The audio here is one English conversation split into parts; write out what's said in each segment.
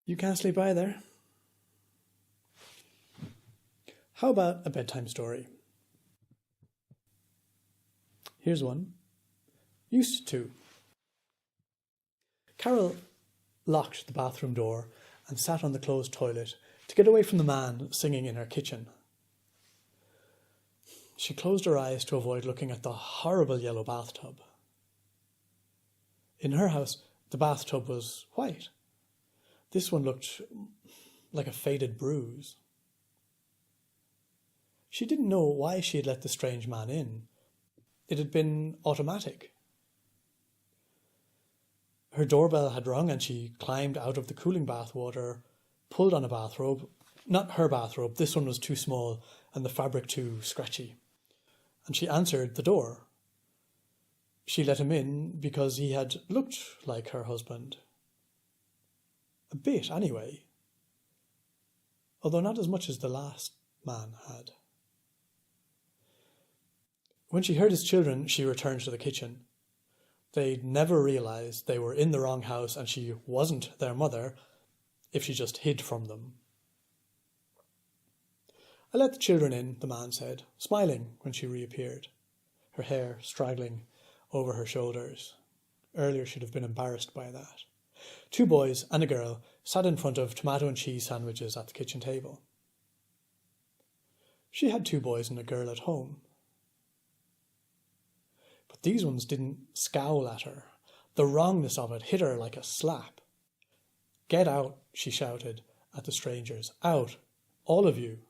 You can't sleep either? How about a bedtime story? Here's one. Used to. Carol locked the bathroom door and sat on the closed toilet to get away from the man singing in her kitchen. She closed her eyes to avoid looking at the horrible yellow bathtub. In her house, the bathtub was white. This one looked like a faded bruise. She didn't know why she had let the strange man in. It had been automatic. Her doorbell had rung and she climbed out of the cooling bathwater, pulled on a bathrobe. Not her bathrobe, this one was too small and the fabric too scratchy. And she answered the door. She let him in because he had looked like her husband. A bit, anyway. Although not as much as the last man had. When she heard his children, she returned to the kitchen. They'd never realised they were in the wrong house and she wasn't their mother if she just hid from them. I let the children in, the man said, smiling when she reappeared, her hair straggling over her shoulders. Earlier she'd have been embarrassed by that. 2 boys and a girl sat in front of tomato and cheese sandwiches at the kitchen table. She had 2 boys and a girl at home. But these ones didn't scowl at her. The wrongness of it hit her like a slap. "Get out," she shouted at the strangers. "Out, all of you."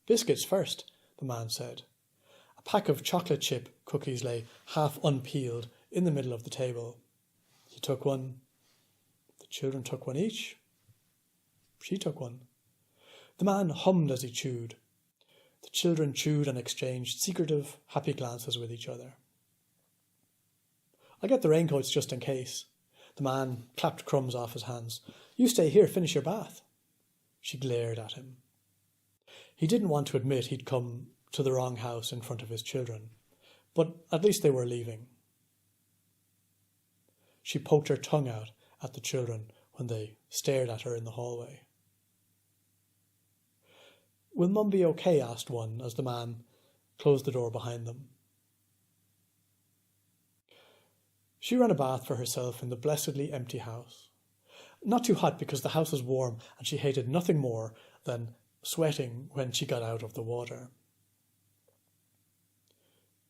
"Biscuits first," the man said. A pack of chocolate chip cookies lay half unpeeled in the middle of the table. He took one. The children took one each. She took one. The man hummed as he chewed. The children chewed and exchanged secretive, happy glances with each other. "I'll get the raincoats just in case." The man clapped crumbs off his hands. "You stay here, finish your bath." She glared at him. He didn't want to admit he'd come to the wrong house in front of his children, but at least they were leaving. She poked her tongue out at the children when they stared at her in the hallway. "Will Mum be okay?" asked one as the man closed the door behind them. She ran a bath for herself in the blessedly empty house. Not too hot because the house was warm and she hated nothing more than sweating when she got out of the water.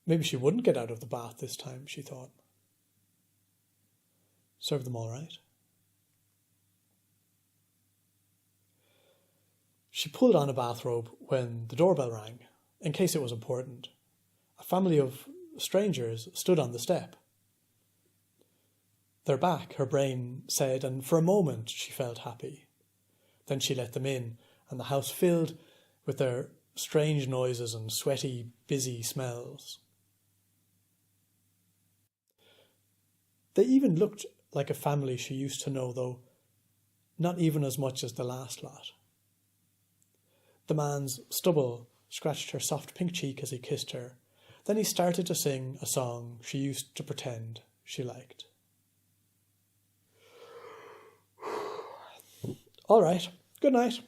Maybe she wouldn't get out of the bath this time, she thought. Served them all right. She pulled on a bathrobe when the doorbell rang, in case it was important. A family of strangers stood on the step. "They're back," her brain said, and for a moment she felt happy. Then she let them in, and the house filled with their strange noises and sweaty, busy smells. They even looked like a family she used to know, though not even as much as the last lot. The man's stubble scratched her soft pink cheek as he kissed her. Then he started to sing a song she used to pretend she liked. "All right, good night."